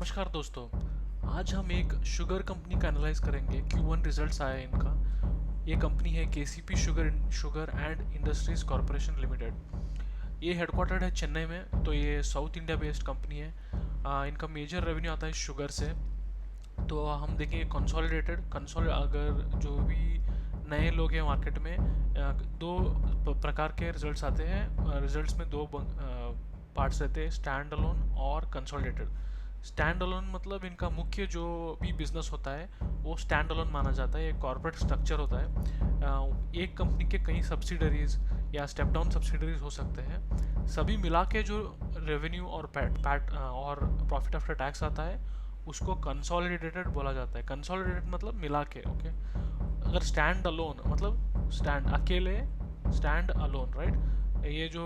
नमस्कार दोस्तों। आज हम एक शुगर कंपनी का एनालाइज करेंगे। Q1 रिजल्ट्स आए इनका। ये कंपनी है KCP sugar and industries corporation limited. ये हेडक्वार्टर्ड है चेन्नई में, तो ये साउथ इंडिया बेस्ड कंपनी है। इनका मेजर रेवेन्यू आता है शुगर से। तो हम देखेंगे कंसोलिडेटेड अगर जो भी नए लोग हैं मार्केट में, दो प्रकार के रिजल्ट्स आते हैं। रिजल्ट्स में दो पार्ट्स रहते हैं, स्टैंड अलोन और कंसोलिडेटेड। स्टैंड अलोन मतलब इनका मुख्य जो भी बिजनेस होता है वो स्टैंड अलोन माना जाता है। एक कॉर्पोरेट स्ट्रक्चर होता है। एक कंपनी के कई सब्सिडरीज या स्टेप डाउन सब्सिडरीज हो सकते हैं। सभी मिला के जो रेवेन्यू और पैट और प्रॉफिट आफ्टर टैक्स आता है उसको कंसोलिडेटेड बोला जाता है। कंसोलिडेटेड मतलब मिला के, ओके। अगर स्टैंड अलोन मतलब स्टैंड अकेले, स्टैंड अलोन, राइट। ये जो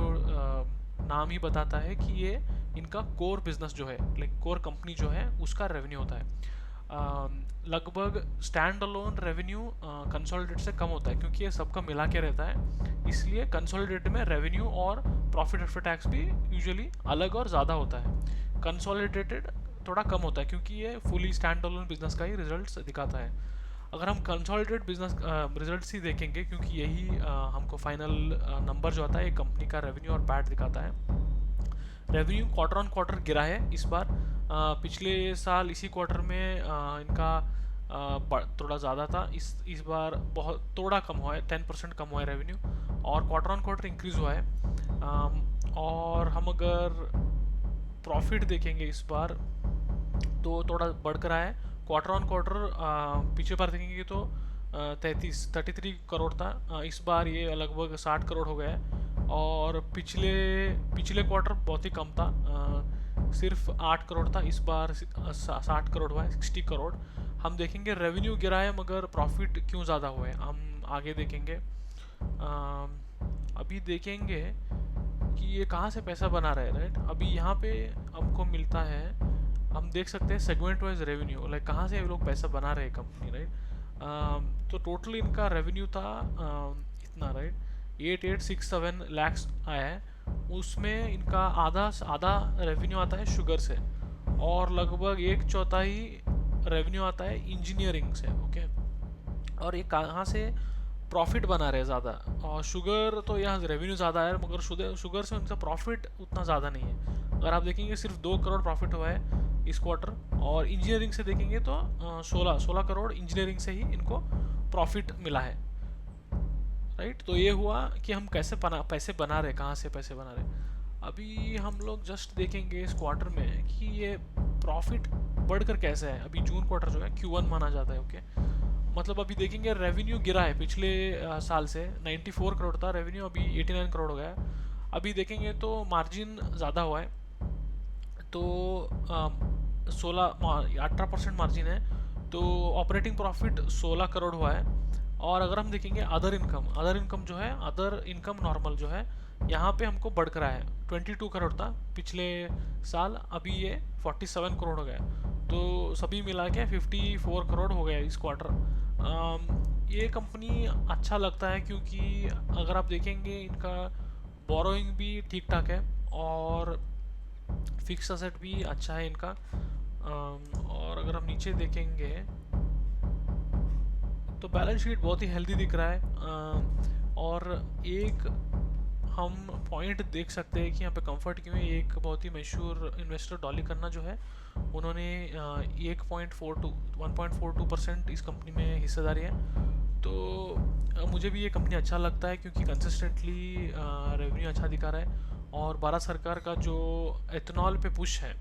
नाम ही बताता है कि ये इनका कोर बिजनेस जो है, लाइक कोर कंपनी जो है उसका रेवेन्यू होता है। लगभग स्टैंड अलोन रेवेन्यू कंसोलिडेट से कम होता है क्योंकि ये सबका मिला के रहता है। इसलिए कंसोलिडेट में रेवेन्यू और प्रॉफिट आफ्टर टैक्स भी यूजुअली अलग और ज़्यादा होता है। कंसोलिडेटेड थोड़ा कम होता है क्योंकि ये फुली स्टैंड अलोन बिजनेस का ही रिजल्ट्स दिखाता है। अगर हम कंसोलिडेटेड बिजनेस रिजल्ट्स ही देखेंगे, क्योंकि यही हमको फाइनल नंबर जो आता है कंपनी का रेवेन्यू और पैट दिखाता है। रेवेन्यू क्वार्टर ऑन क्वार्टर गिरा है इस बार। पिछले साल इसी क्वार्टर में इनका थोड़ा ज़्यादा था। इस बार बहुत थोड़ा कम हुआ है, 10% कम हुआ है रेवेन्यू। और क्वार्टर ऑन क्वार्टर इंक्रीज हुआ है। और हम अगर प्रॉफिट देखेंगे इस बार तो थोड़ा बढ़ कर आया है। क्वार्टर ऑन क्वार्टर पिछले बार देखेंगे तो 33 करोड़ था। इस बार ये लगभग 60 करोड़ हो गया है। और पिछले पिछले क्वार्टर बहुत ही कम था, सिर्फ 8 करोड़ था। इस बार 60 करोड़ हुआ है, 60 करोड़। हम देखेंगे रेवेन्यू गिरा है मगर प्रॉफिट क्यों ज़्यादा हुआ है हम आगे देखेंगे। अभी देखेंगे कि ये कहाँ से पैसा बना रहा है, राइट। अभी यहाँ पे हमको मिलता है, हम देख सकते हैं सेगमेंट वाइज रेवेन्यू, लाइक कहाँ से ये लोग पैसा बना रहे हैं कंपनी, राइट। तो टोटल इनका रेवेन्यू था इतना, राइट, 8867 लैक्स आया है। उसमें इनका आधा आधा रेवेन्यू आता है शुगर से और लगभग एक चौथाई रेवेन्यू आता है इंजीनियरिंग से, ओके। और ये कहाँ से प्रॉफिट बना रहे ज़्यादा। और शुगर तो यहाँ रेवेन्यू ज़्यादा है मगर शुगर से उनका प्रॉफिट उतना ज़्यादा नहीं है। अगर आप देखेंगे सिर्फ 2 करोड़ प्रॉफिट हुआ है इस क्वार्टर। और इंजीनियरिंग से देखेंगे तो 16 करोड़ इंजीनियरिंग से ही इनको प्रॉफिट मिला है, राइट। तो ये हुआ कि हम कैसे पैसे बना रहे, कहाँ से पैसे बना रहे। अभी हम लोग जस्ट देखेंगे इस क्वार्टर में कि ये प्रॉफिट बढ़कर कैसे है। अभी जून क्वार्टर जो है Q1 माना जाता है, ओके। मतलब अभी देखेंगे रेवेन्यू गिरा है पिछले साल से। 94 करोड़ था रेवेन्यू, अभी 89 करोड़ हो गया है। अभी देखेंगे तो मार्जिन ज़्यादा हुआ है, तो 18% मार्जिन है। तो ऑपरेटिंग प्रॉफिट 16 करोड़ हुआ है। और अगर हम देखेंगे अदर इनकम जो है, अदर इनकम नॉर्मल जो है, यहाँ पे हमको बढ़ कर आया है। 22 करोड़ था पिछले साल, अभी ये 47 करोड़ हो गया। तो सभी मिला के 54 करोड़ हो गया इस क्वार्टर। ये कंपनी अच्छा लगता है क्योंकि अगर आप देखेंगे इनका बोरोइंग भी ठीक ठाक है और फिक्स असेट भी अच्छा है इनका। और अगर हम नीचे देखेंगे तो बैलेंस शीट बहुत ही हेल्दी दिख रहा है। और एक हम पॉइंट देख सकते हैं कि यहाँ पे कंफर्ट क्यों है। एक बहुत ही मशहूर इन्वेस्टर डॉली खन्ना जो है, उन्होंने 1.42% इस कंपनी में हिस्सेदारी है। तो मुझे भी ये कंपनी अच्छा लगता है क्योंकि कंसिस्टेंटली रेवेन्यू अच्छा दिखा रहा है। और भारत सरकार का जो एथनॉल पे पुश है,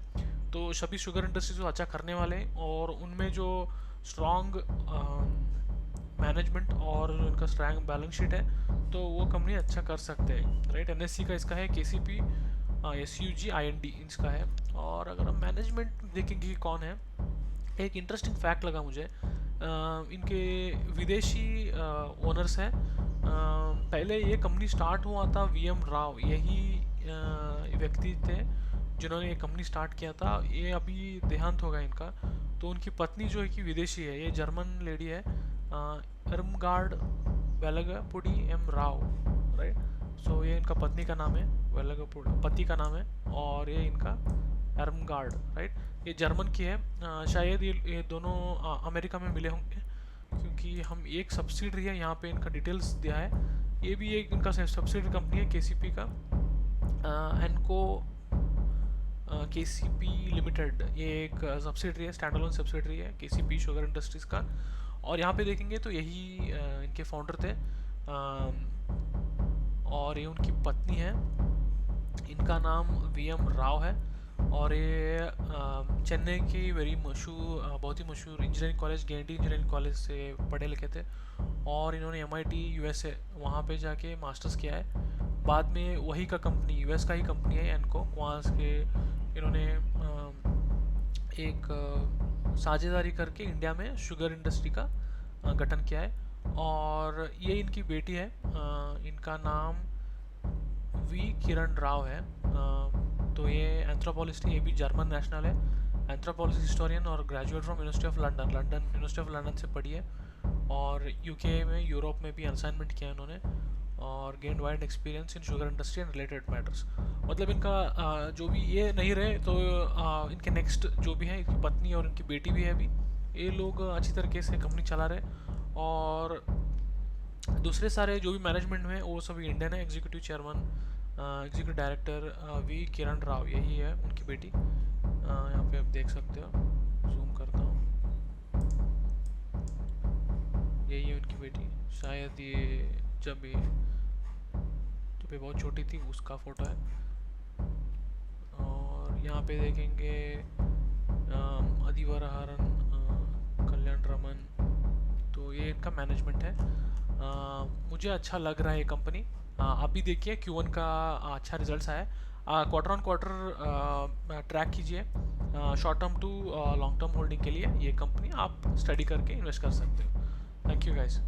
तो सभी शुगर इंडस्ट्रीज को अच्छा करने वाले हैं। और उनमें जो स्ट्रॉन्ग मैनेजमेंट और उनका स्ट्रॉन्ग बैलेंस शीट है तो वो कंपनी अच्छा कर सकते हैं, राइट। NSE का इसका है KCP SUGIND इसका है। और अगर हम मैनेजमेंट देखेंगे कि कौन है, एक इंटरेस्टिंग फैक्ट लगा मुझे। इनके विदेशी ओनर्स हैं। पहले ये कंपनी स्टार्ट हुआ था VM राव, यही व्यक्ति थे जिन्होंने ये कंपनी स्टार्ट किया था। ये अभी देहांत होगा इनका। तो उनकी पत्नी जो है कि विदेशी है, ये जर्मन लेडी है, इरमगार्ड वेलगपुडी एम राव, राइट। सो ये इनका पत्नी का नाम है, वेलगपुडी पति का नाम है। और ये इनका एर्मगार्ड, राइट। ये जर्मन की है। शायद ये दोनों अमेरिका में मिले होंगे, क्योंकि हम एक सब्सिडरी है यहाँ पे, इनका डिटेल्स दिया है। ये भी एक इनका सब्सिडरी कंपनी है केसीपी का, एनको केसीपी लिमिटेड। ये एक सब्सिडरी है, स्टैंड अलोन सब्सिडरी है केसीपी शुगर इंडस्ट्रीज़ का। और यहाँ पे देखेंगे तो यही इनके फाउंडर थे, और ये उनकी पत्नी है, इनका नाम वीएम राव है। और ये चेन्नई की बहुत ही मशहूर इंजीनियरिंग कॉलेज, गेंडी इंजीनियरिंग कॉलेज से पढ़े लिखे थे। और इन्होंने एमआईटी यूएसए वहाँ पे जाके मास्टर्स किया है। बाद में वही का कंपनी, यूएस का ही कंपनी है एनको, वहाँ से इन्होंने एक साझेदारी करके इंडिया में शुगर इंडस्ट्री का गठन किया है। और ये इनकी बेटी है, इनका नाम वी किरण राव है। तो ये एंथ्रोपोलॉजिस्ट है, ये भी जर्मन नेशनल है, एंथ्रोपोलॉजी हिस्टोरियन और graduate from university of London, university of London से पढ़ी है। और यूके में, यूरोप में भी असाइनमेंट किया है इन्होंने, और gained wide experience in sugar industry and related matters. मतलब इनका जो भी ये नहीं रहे तो इनके नेक्स्ट जो भी है, इनकी पत्नी और इनकी बेटी भी है अभी, ये लोग अच्छी तरीके से कंपनी चला रहे। और दूसरे सारे जो भी मैनेजमेंट में वो सभी इंडियन है। Executive chairman, executive director V Kiran Rao, यही है उनकी बेटी। यहाँ पे आप देख सकते हो, जूम करता हूँ, यही है उनकी बेटी। शायद ये जब ये बहुत छोटी थी उसका फ़ोटो है। और यहाँ पे देखेंगे अधिवर हरन, कल्याण रमन, तो ये इनका मैनेजमेंट है। मुझे अच्छा लग रहा है ये कंपनी। आप भी देखिए Q1 का अच्छा रिजल्ट्स आया है। क्वार्टर ऑन क्वार्टर ट्रैक कीजिए, short term to long term holding के लिए ये कंपनी आप स्टडी करके इन्वेस्ट कर सकते हो। Thank you guys.